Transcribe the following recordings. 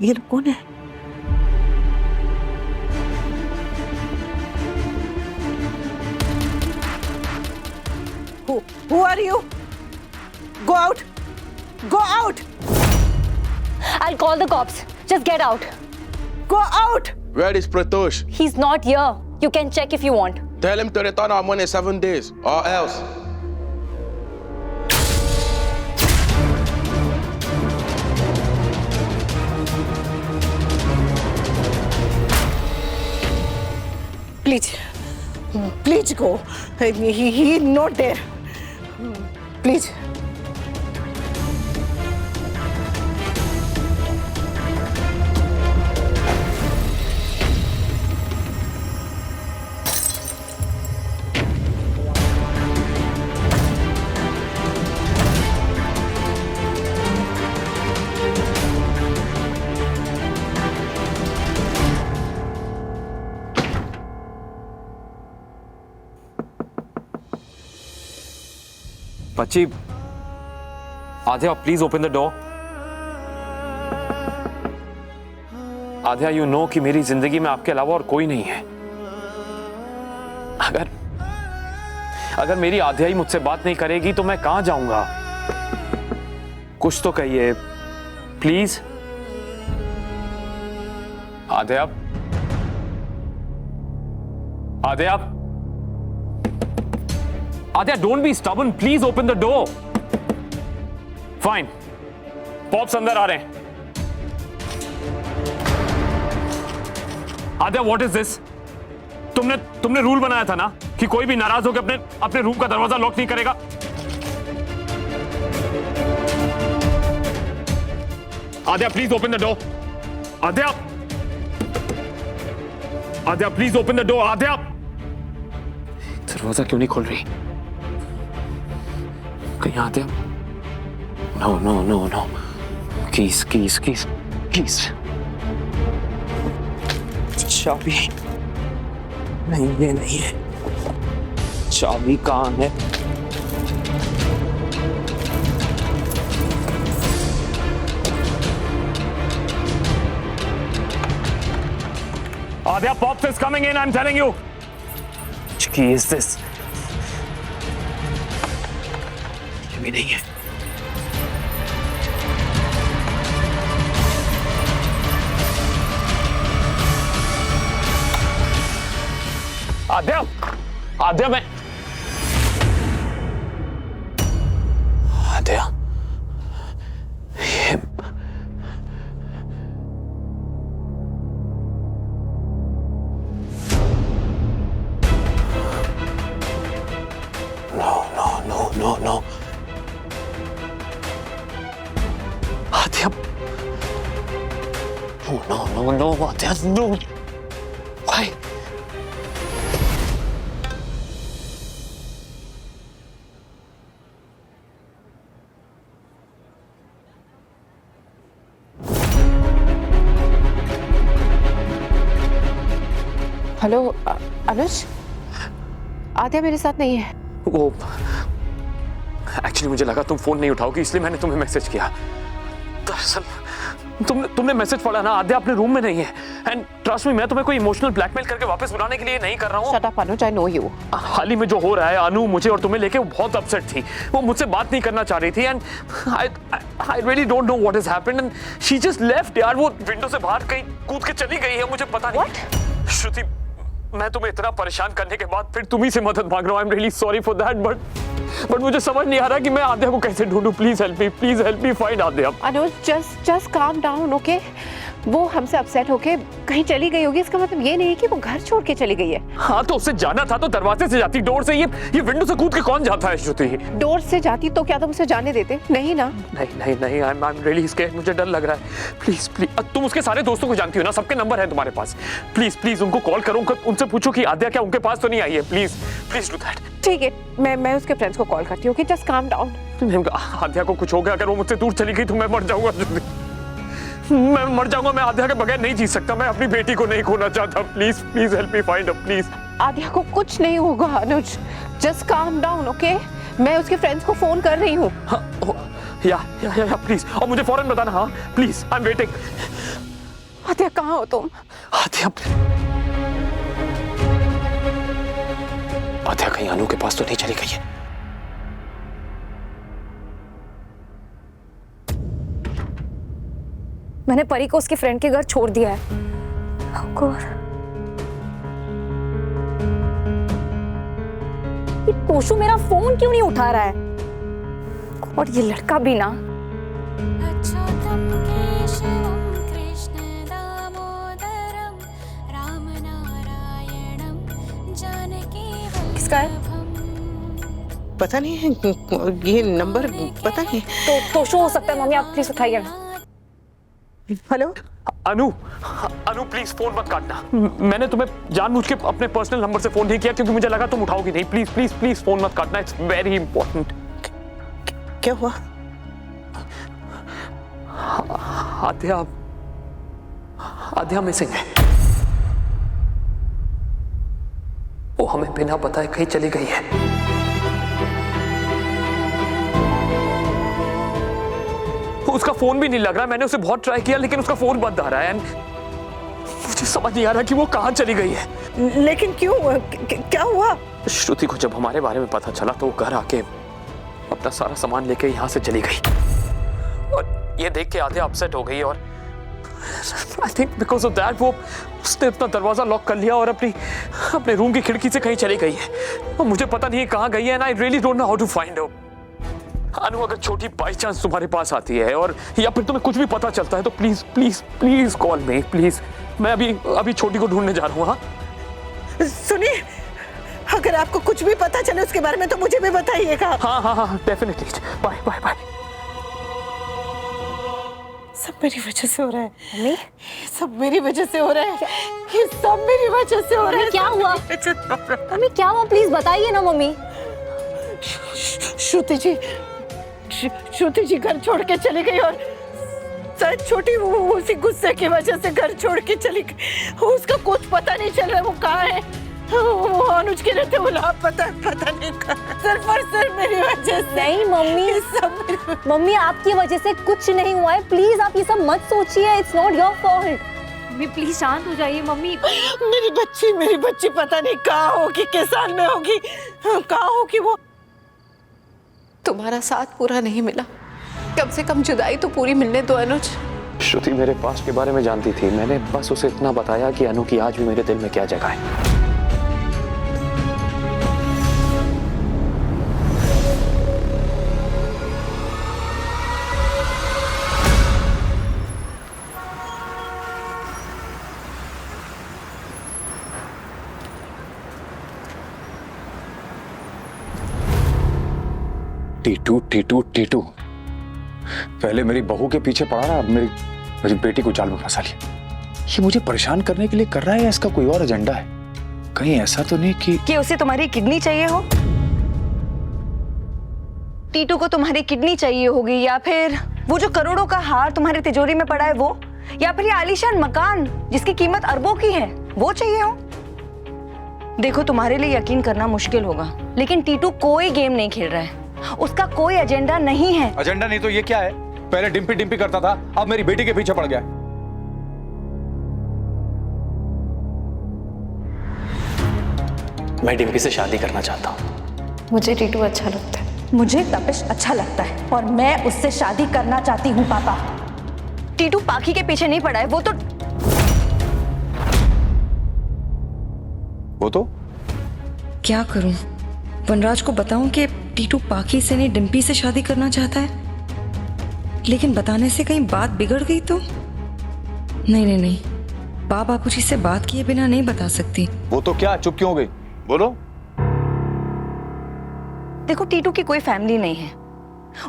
ये लोग कौन है? Who are you? Go out! Go out! I'll call the cops. Just get out. Go out! Where is Pratosh? He's not here. You can check if you want. Tell him to return our money 7 days, or else. Please go. He is not there. Please. बच्ची, आध्या please open the door. Aadhya, you know कि मेरी जिंदगी में आपके अलावा और कोई नहीं है। अगर मेरी आध्या ही मुझसे बात नहीं करेगी तो मैं कहां जाऊंगा? कुछ तो कहिए please. Aadhya, Aadhya, Aadhya, don't be stubborn. Please open the door. Fine. Pops अंदर आ रहे हैं। आध्या, what is this? तुमने रूल बनाया था ना कि कोई भी नाराज होकर अपने रूम का दरवाजा लॉक नहीं करेगा। Aadhya, please open the door. Aadhya, Aadhya, please open the door. Aadhya, दरवाजा क्यों नहीं खोल रही? कहीं आते? No no no no, keys keys keys keys. चाबी नहीं, ये नहीं है। चाबी कहाँ है? Adya, Pops is coming in, I'm telling you. Which key is this? ये भी नहीं है। आद्या, आद्या, मैं आद्या, ये no no no no no, Aadya, no no no, Aadya, no, why? Hello Anuj, Aadya मेरे साथ नहीं है। वो एक्चुअली मुझे लगा तुम फोन नहीं उठाओगी, इसलिए मैंने तुम्हें मैसेज किया। दरअसल तुमने मैसेज पढ़ा ना, आद्या अपने रूम में नहीं है। एंड ट्रस्ट मी, मैं तुम्हें कोई इमोशनल ब्लैकमेल करके वापस बुलाने के लिए नहीं कर रहा हूँ। Shut up Anuj, I know you. हाल ही में जो हो रहा है, अनु मुझे और तुम्हें लेके वो बहुत अपसेट थी। वो मुझसे बात नहीं करना चाह रही थी and I really don't know what has happened and she just left. यार वो विंडो से बाहर कहीं कूद के चली गई है, मुझे पता नहीं। श्रुति, मैं तुम्हें इतना परेशान करने के बाद फिर तुम ही से मदद मांग रहा हूँ। I am really sorry for that, but मुझे समझ नहीं आ रहा कि मैं आद्या को कैसे ढूंढूं। Please help me find Aadya. Anuj, just calm down, okay? वो हमसे अपसेट होके कहीं चली गई होगी, इसका मतलब ये नहीं कि वो घर छोड़ के चली गई है। हाँ, तो उससे जाना था तो दरवाजे से जाती, डोर से। ये विंडो से कूद के कौन जाता है श्रुति? डोर से जाती तो क्या तुम उसे जाने देते? नहीं ना। नहीं, आई एम रियली स्कैर्ड, मुझे डर लग रहा है। प्लीज तुम उसके सारे दोस्तों को जानती हो ना, सबके नंबर है तुम्हारे पास। प्लीज उनको कॉल करो, उनसे पूछो कि आद्या क्या उनके पास तो नहीं आई है। Please do that. ठीक है, मैं उसके फ्रेंड्स को कॉल करती हूँ। Okay, just calm down. Aadya को कुछ हो गया, अगर वो मुझसे दूर चली गई तो मैं मर जाऊंगा। मैं आद्या के बगैर नहीं जी सकता। मैं अपनी बेटी को नहीं खोना चाहता। Please help me find her, please. Aadya को कुछ नहीं होगा Anuj, just calm down, okay? मैं उसके फ्रेंड्स को फोन कर रही हूँ। या प्लीज, और मुझे फौरन बताना। हाँ प्लीज, आई एम वेटिंग। आद्या कहाँ हो तुम? आद्या, आद्या कहीं अनु के पास तो नहीं चली गई है? मैंने परी को उसके फ्रेंड के घर छोड़ दिया है। Oh God. ये टोशू मेरा फोन क्यों नहीं उठा रहा है? और ये लड़का भी ना। अच्युतं केशवं कृष्ण दामोदरं रामनारायणं जानकी किसका है? पता नहीं है, ये नंबर पता नहीं। तो टोशू हो सकता है। मम्मी आप प्लीज उठाइए ना। Hello Anu, Anu please phone मत काटना। मैंने तुम्हें जानबूझ के अपने पर्सनल नंबर से फोन नहीं किया क्योंकि मुझे लगा तुम उठाओगी नहीं। प्लीज प्लीज प्लीज फोन मत काटना, इट्स वेरी इंपॉर्टेंट। क्या हुआ? आद्या, आद्या मिसिंग है। वो हमें बिना बताए कहीं चली गई है। उसका फोन भी नहीं लग रहा। मैंने उसे बहुत ट्राई किया लेकिन उसका फोन बंद आ रहा है। मुझे समझ नहीं आ रहा कि वो कहां चली गई है। लेकिन क्यों? क्या हुआ? श्रुति को जब हमारे बारे में पता चला तो वो घर आके अपना सारा सामान लेके यहाँ से चली गई और ये देख के आद्या अपसेट हो गई और I think because of that वो उसने अपना दरवाजा लॉक कर लिया और अपने रूम की खिड़की से कहीं चली गई है और मुझे पता नहीं है कहाँ गई है। And I really don't know how to find her. Anu, अगर छोटी बाई चांस तुम्हारे पास आती है और या फिर तुम्हें कुछ भी पता चलता है तो please please please call me please. मैं अभी छोटी को ढूंढने जा रहा हूँ। हाँ सुनिए, अगर आपको कुछ भी पता चले उसके बारे में तो मुझे भी बताइएगा। हाँ हाँ हाँ डेफिनेटली। Bye bye bye. सब मेरी वजह से हो रहा है। मम्मी सब मेरी वजह से हो रहा है। ये सब मेरी वजह से हो रहा है। क्या हुआ? मम्मी क्या हुआ? प्लीज बताइए ना मम्मी। श्रुति जी घर छोड़ के चली गई और शायद छोटी वो उसी गुस्से की वजह से घर छोड़ के चली गई। उसका कुछ पता नहीं चल रहा वो कहाँ है। वो अनुज के रहते पता नहीं कहाँ। सिर्फ और सिर्फ मेरी वजह से। नहीं मम्मी, सब मम्मी आपकी वजह से कुछ नहीं हुआ है। प्लीज आप ये सब मत सोचिए। It's not your fault. Mummy please शांत हो जाइए। मम्मी मेरी बच्ची पता नहीं कहाँ होगी, किस हाल में होगी, कहाँ होगी वो। तुम्हारा साथ पूरा नहीं मिला, कम से कम जुदाई तो पूरी मिलने दो अनुज। श्रुति मेरे पास्ट के बारे में जानती थी। मैंने बस उसे इतना बताया कि अनु की आज भी मेरे दिल में क्या जगह है। टीटू टीटू टीटू पहले मेरी बहू के पीछे पड़ा रहा, अब मेरी बेटी को जाल में फंसा लिया। ये मुझे परेशान करने के लिए कर रहा है या इसका कोई और एजेंडा है? कहीं ऐसा तो नहीं कि उसे तुम्हारी किडनी चाहिए हो? टीटू को तुम्हारी किडनी चाहिए होगी, या फिर वो जो करोड़ों का हार तुम्हारी तिजोरी में पड़ा है वो, या फिर ये आलीशान मकान जिसकी कीमत अरबों की है वो चाहिए हो? देखो तुम्हारे लिए यकीन करना मुश्किल होगा लेकिन टीटू कोई गेम नहीं खेल रहा है। उसका कोई एजेंडा नहीं है। एजेंडा नहीं तो ये क्या है? पहले डिम्पी डिम्पी करता था, अब मेरी बेटी के पीछे पड़ गया। मैं डिम्पी से शादी करना चाहता हूँ। मुझे टीटू अच्छा लगता है। मुझे तपिश अच्छा लगता है और मैं उससे शादी करना चाहती हूँ पापा। टीटू पाखी के पीछे नहीं पड़ा है, वो तो क्या करूं? वनराज को बताऊं कि टीटू पाखी से नहीं डिम्पी से शादी करना चाहता है, लेकिन बताने से कहीं बात बिगड़ गई तो? नहीं, बाबूजी से बात किए बिना नहीं बता सकती। वो तो क्या, चुप क्यों हो गई? बोलो। देखो टीटू की कोई फैमिली नहीं है,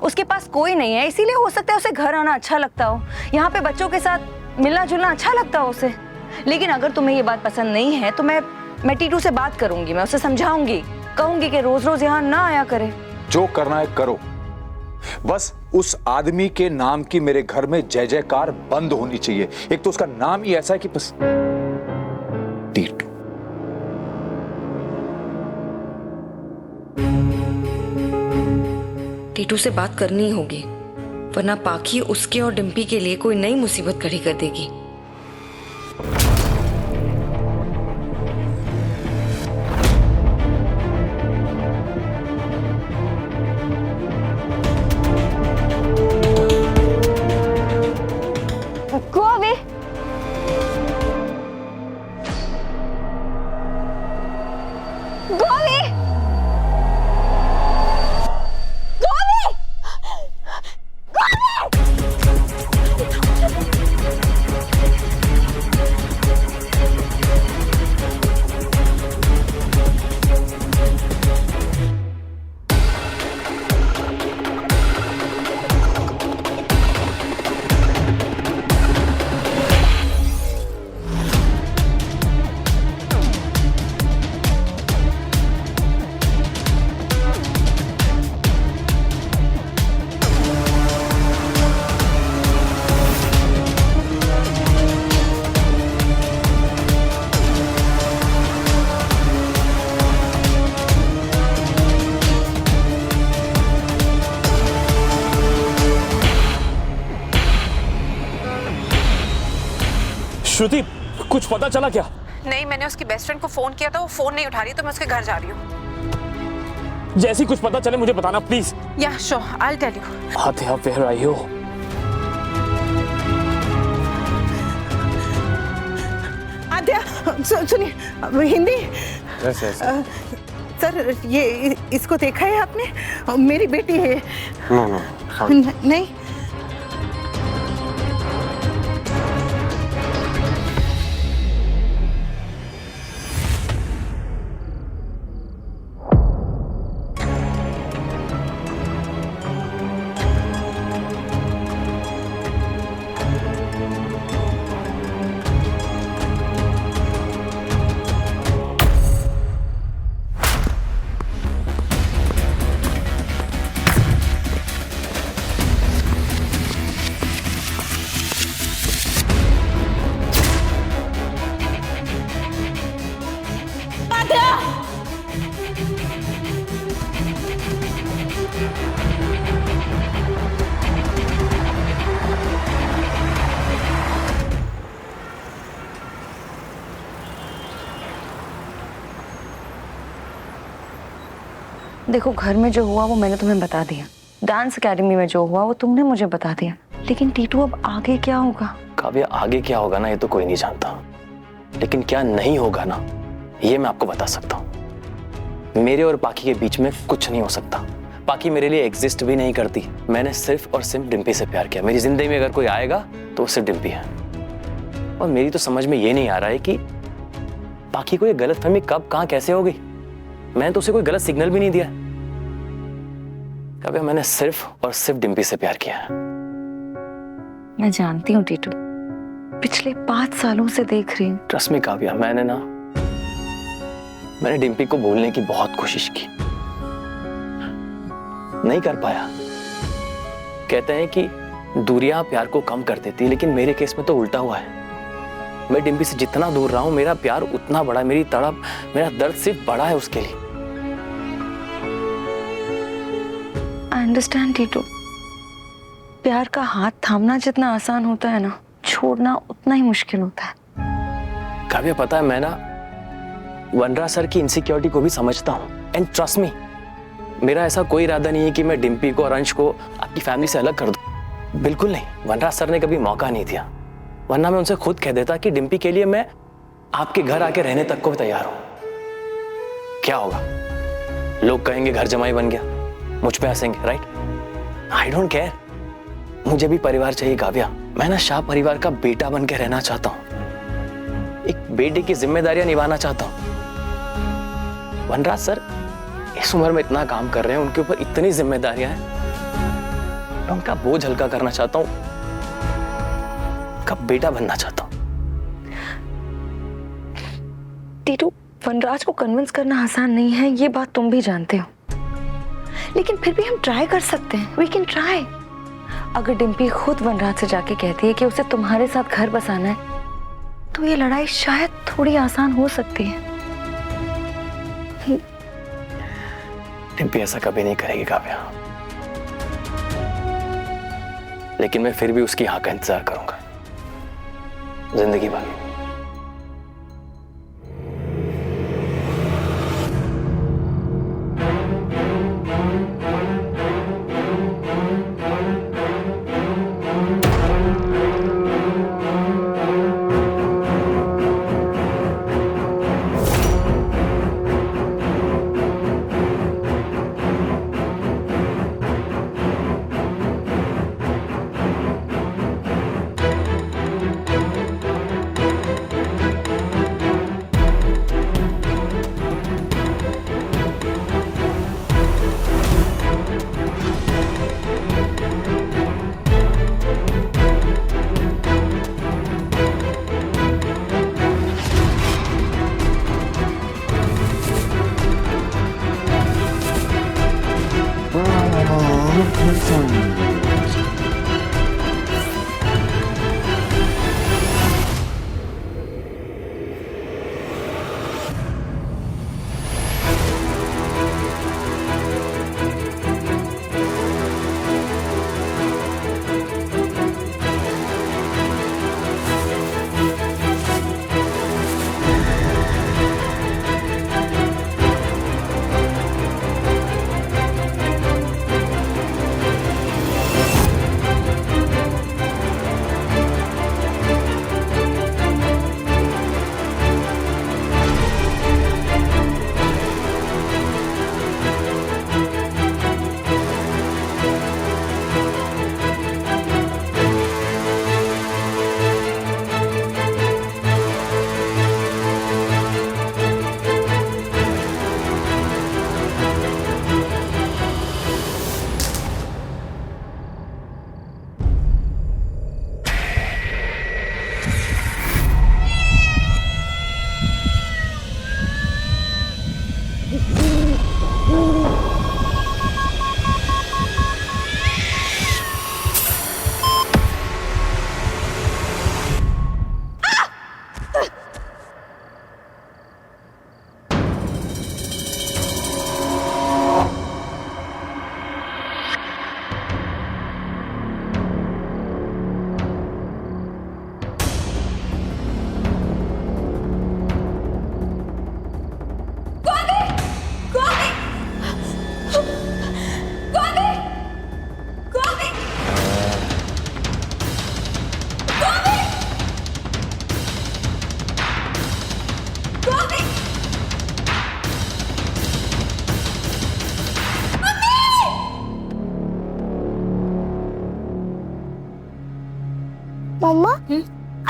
उसके पास कोई नहीं है, इसीलिए हो सकता है उसे घर आना अच्छा लगता हो, यहाँ पे बच्चों के साथ मिलना जुलना अच्छा लगता हो उसे। लेकिन अगर तुम्हें ये बात पसंद नहीं है तो मैं टीटू से बात करूंगी, मैं उसे समझाऊंगी, कहूंगी कि रोज रोज यहाँ ना आया करे। जो करना है करो, बस उस आदमी के नाम की मेरे घर में जय जयकार बंद होनी चाहिए। एक तो उसका नाम ही ऐसा है कि बस टीटू। टीटू से बात करनी होगी, वरना पाखी उसके और डिम्पी के लिए कोई नई मुसीबत खड़ी कर देगी। Go away. Go away. Go away. Go श्रुति, कुछ पता चला क्या? नहीं, मैंने उसकी बेस्ट फ्रेंड को फोन किया था, वो फोन नहीं उठा रही, तो मैं उसके घर जा रही हूँ। जैसे ही कुछ पता चले मुझे बताना प्लीज। Yeah sure, I will tell you. Aadya, where are you? Aadya, सुनिए, हिंदी। सर, ये इसको देखा है आपने? मेरी बेटी है। नहीं। देखो, घर में जो हुआ वो मैंने तुम्हें बता दिया, डांस एकेडमी में जो हुआ वो तुमने मुझे बता दिया, लेकिन टीटू अब आगे क्या होगा? काव्या, आगे क्या होगा ना ये तो कोई नहीं जानता, लेकिन क्या नहीं होगा ना ये मैं आपको बता सकता हूँ। मेरे और पाखी के बीच में कुछ नहीं हो सकता। पाखी मेरे लिए एग्जिस्ट भी नहीं करती। मैंने सिर्फ और सिर्फ डिम्पी से प्यार किया। मेरी जिंदगी में अगर कोई आएगा तो वो सिर्फ डिम्पी है। और मेरी तो समझ में ये नहीं आ रहा है कि पाखी को ये गलतफहमी कब कहाँ कैसे हो गई। मैंने तो उसे कोई गलत सिग्नल भी नहीं दिया। काव्या, मैंने सिर्फ और सिर्फ डिम्पी से प्यार किया है। मैं जानती हूँ टीटू, पिछले 5 सालों से देख रही हूँ। ट्रस्ट मी काव्या, मैंने डिम्पी को भूलने की बहुत कोशिश की, नहीं कर पाया। कहते हैं कि दूरियां प्यार को कम कर देती है, लेकिन मेरे केस में तो उल्टा हुआ है। मैं डिम्पी से जितना दूर रहा हूं मेरा प्यार उतना बड़ा, मेरी तड़प, मेरा दर्द सिर्फ बड़ा है उसके लिए। आई अंडरस्टैंड टीटू, प्यार का हाथ थामना जितना आसान होता है ना, छोड़ना उतना ही मुश्किल होता है। काव्या, पता है मैं ना वनरा सर की इनसिक्योरिटी को भी समझता हूँ। एंड ट्रस्ट मी, मेरा ऐसा कोई इरादा नहीं है कि मैं डिम्पी को और अंश को आपकी फैमिली से अलग कर दूं। बिल्कुल नहीं। वनरा सर ने कभी मौका नहीं दिया, वरना मैं उनसे खुद कह देता कि डिम्पी के लिए मैं आपके घर आके रहने तक को भी तैयार हूं। क्या होगा, लोग कहेंगे घर जमाई बन गया, मुझ पे हंसेंगे, राइट? आई डोंट केयर, मुझे भी परिवार चाहिए काव्या। मैं ना शाह परिवार का बेटा बन के रहना चाहता हूँ, एक बेटे की जिम्मेदारियां निभाना चाहता हूँ। वनराज सर इस उम्र में इतना काम कर रहे हैं, उनके ऊपर इतनी जिम्मेदारियां हैं, मैं उनका बोझ हल्का करना चाहता हूँ, कब बेटा बनना चाहता हूँ। टीटू, वनराज को कन्विंस करना आसान नहीं है, ये बात तुम भी जानते हो, लेकिन फिर भी हम ट्राई कर सकते हैं। We can try. अगर डिम्पी खुद वनराज से जाके कहती है कि उसे तुम्हारे साथ घर बसाना है, तो ये लड़ाई शायद थोड़ी आसान हो सकती है। डिम्पी ऐसा कभी नहीं करेगी काव्या, लेकिन मैं फिर भी उसकी हाँ का इंतजार करूंगा जिंदगी भर।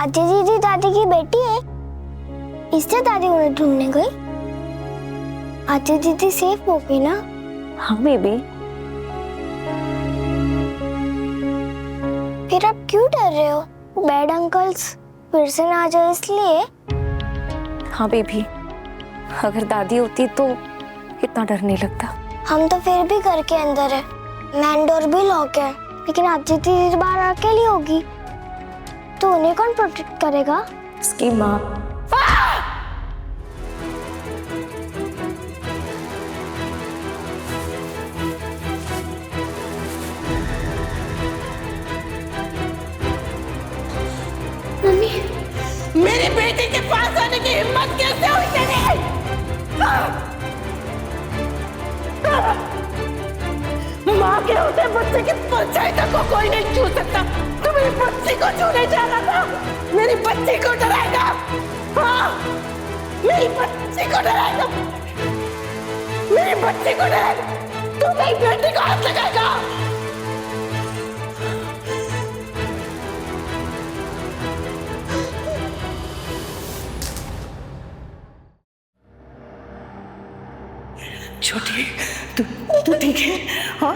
अजय दीदी दादी की बेटी है, इसलिए दादी उन्हें ढूंढने गई। अजय दीदी सेफ हो गई ना? हाँ बेबी। फिर आप क्यों डर रहे हो? बैड अंकल्स फिर से ना आ जाए इसलिए? हाँ बेबी, अगर दादी होती तो इतना डर नहीं लगता। हम तो फिर भी घर के अंदर है, मेन डोर भी लॉक है, लेकिन अजय दीदी बाहर अकेली होगी तो उन्हें कौन प्रोटेक्ट करेगा? उसकी माँ। मेरी बेटी के पास आने की हिम्मत कैसे हुई तेरी? माँ के होते बच्चे की परछाई तक को कोई नहीं छू सकता। तू मेरी बच्ची को छूने जा रहा था, मेरी बच्ची को डराएगा? हाँ, मेरी बच्ची को डराएगा, मेरी बच्ची को डराएगा? तू मेरी बेटी को हाथ लगाएगा? छोटी, तू ठीक है? हाँ?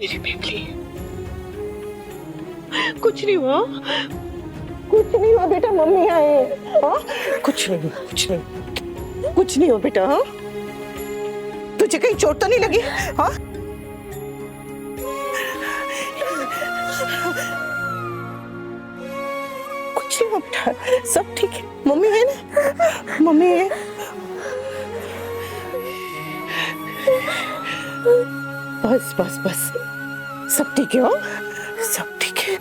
मेरी बेबी, कुछ नहीं हुआ, कुछ नहीं हुआ बेटा, मम्मी आए। हाँ? कुछ नहीं हुआ, कुछ नहीं हुआ बेटा। हाँ, तुझे कहीं चोट तो नहीं लगी? हाँ? कुछ नहीं हुआ बेटा, सब ठीक है। मम्मी है ना? मम्मी है। बस बस बस, सब ठीक है। हाँ, सब ठीक है।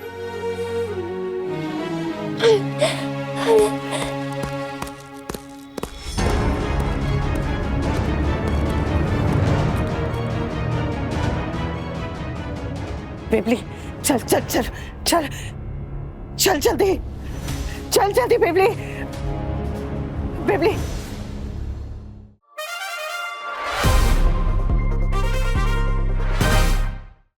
बेबली, चल चल चल चल चल जल्दी, चल जल्दी बेबली, बेबली।